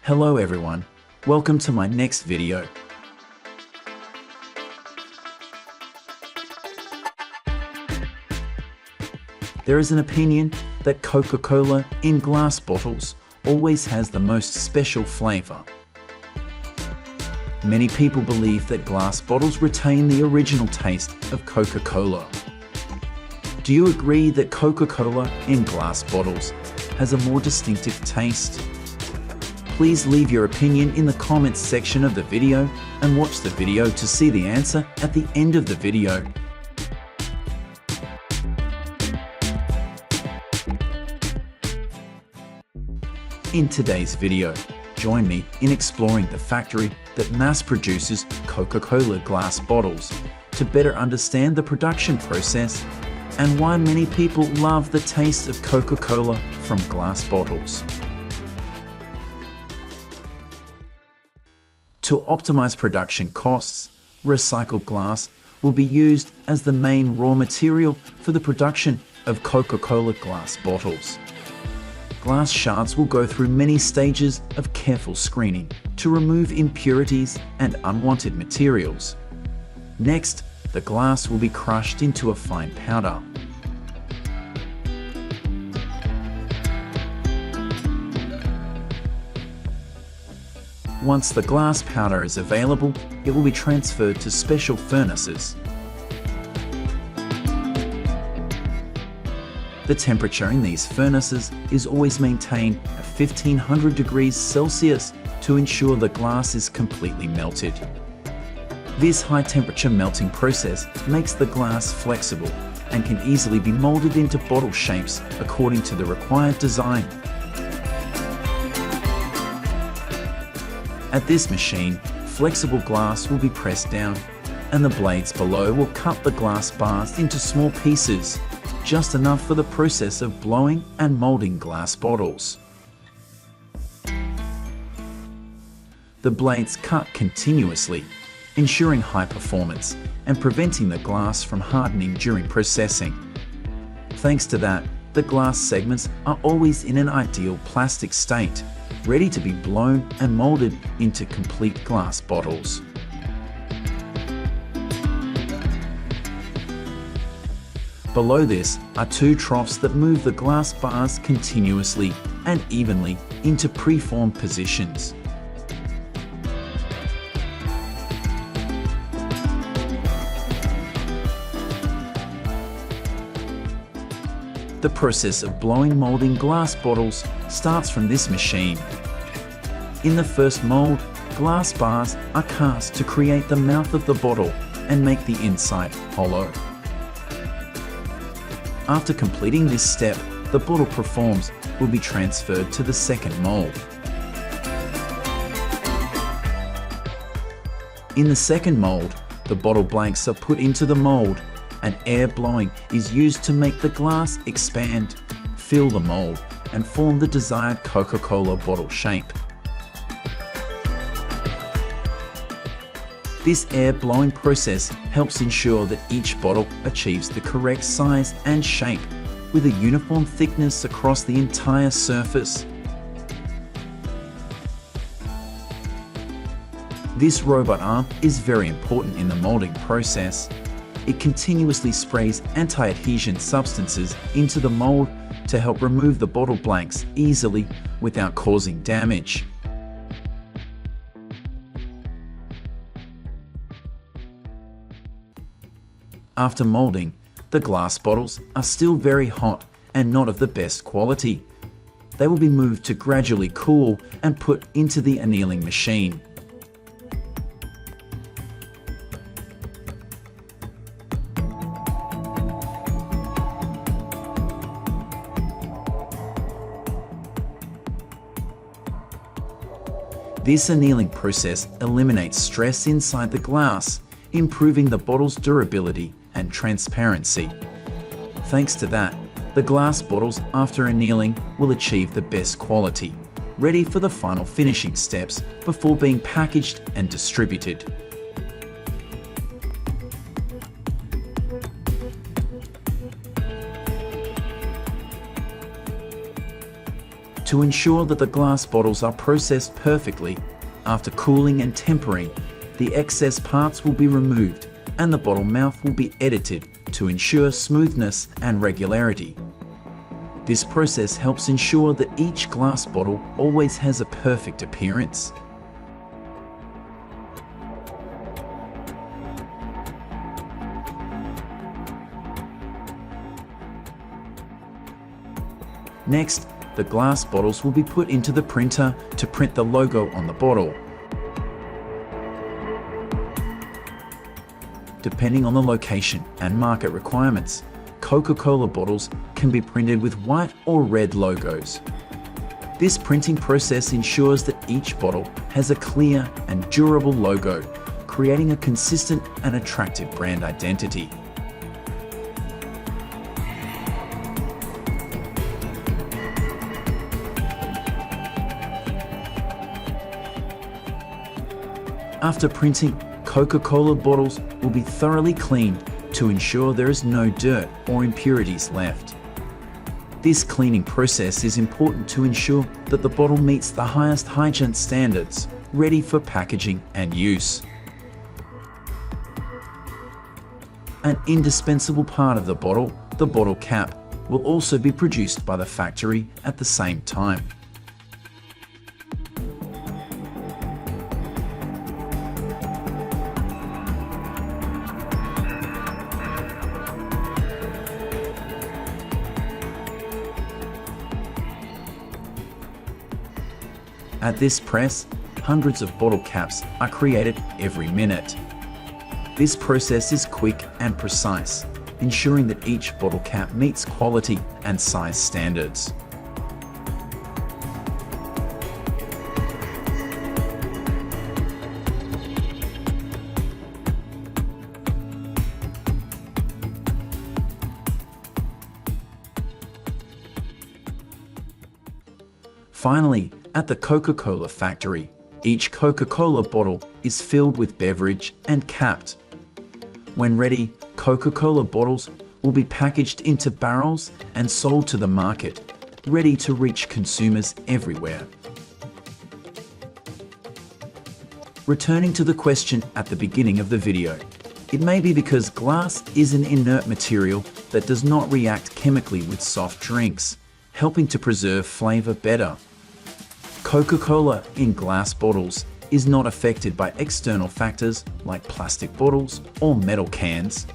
Hello everyone, welcome to my next video. There is an opinion that Coca-Cola in glass bottles always has the most special flavor. Many people believe that glass bottles retain the original taste of Coca-Cola. Do you agree that Coca-Cola in glass bottles has a more distinctive taste? Please leave your opinion in the comments section of the video and watch the video to see the answer at the end of the video. In today's video, join me in exploring the factory that mass produces Coca-Cola glass bottles to better understand the production process and why many people love the taste of Coca-Cola from glass bottles. To optimize production costs, recycled glass will be used as the main raw material for the production of Coca-Cola glass bottles. Glass shards will go through many stages of careful screening to remove impurities and unwanted materials. Next, the glass will be crushed into a fine powder. Once the glass powder is available, it will be transferred to special furnaces. The temperature in these furnaces is always maintained at 1500 degrees Celsius to ensure the glass is completely melted. This high temperature melting process makes the glass flexible and can easily be molded into bottle shapes according to the required design. At this machine, flexible glass will be pressed down, and the blades below will cut the glass bars into small pieces, just enough for the process of blowing and molding glass bottles. The blades cut continuously, ensuring high performance and preventing the glass from hardening during processing. Thanks to that, the glass segments are always in an ideal plastic state, ready to be blown and molded into complete glass bottles. Below this are two troughs that move the glass bars continuously and evenly into preformed positions. The process of blowing molding glass bottles starts from this machine. In the first mold, glass bars are cast to create the mouth of the bottle and make the inside hollow. After completing this step, the bottle preforms will be transferred to the second mold. In the second mold, the bottle blanks are put into the mold, and air blowing is used to make the glass expand, fill the mold, and form the desired Coca-Cola bottle shape. This air blowing process helps ensure that each bottle achieves the correct size and shape with a uniform thickness across the entire surface. This robot arm is very important in the molding process. It continuously sprays anti-adhesion substances into the mold to help remove the bottle blanks easily without causing damage. After molding, the glass bottles are still very hot and not of the best quality. They will be moved to gradually cool and put into the annealing machine. This annealing process eliminates stress inside the glass, improving the bottle's durability and transparency. Thanks to that, the glass bottles after annealing will achieve the best quality, ready for the final finishing steps before being packaged and distributed. To ensure that the glass bottles are processed perfectly, after cooling and tempering, the excess parts will be removed and the bottle mouth will be edited to ensure smoothness and regularity. This process helps ensure that each glass bottle always has a perfect appearance. Next, the glass bottles will be put into the printer to print the logo on the bottle. Depending on the location and market requirements, Coca-Cola bottles can be printed with white or red logos. This printing process ensures that each bottle has a clear and durable logo, creating a consistent and attractive brand identity. After printing, Coca-Cola bottles will be thoroughly cleaned to ensure there is no dirt or impurities left. This cleaning process is important to ensure that the bottle meets the highest hygiene standards, ready for packaging and use. An indispensable part of the bottle cap, will also be produced by the factory at the same time. At this press, hundreds of bottle caps are created every minute. This process is quick and precise, ensuring that each bottle cap meets quality and size standards. Finally, at the Coca-Cola factory, each Coca-Cola bottle is filled with beverage and capped. When ready, Coca-Cola bottles will be packaged into barrels and sold to the market, ready to reach consumers everywhere. Returning to the question at the beginning of the video, it may be because glass is an inert material that does not react chemically with soft drinks, helping to preserve flavor better. Coca-Cola in glass bottles is not affected by external factors like plastic bottles or metal cans,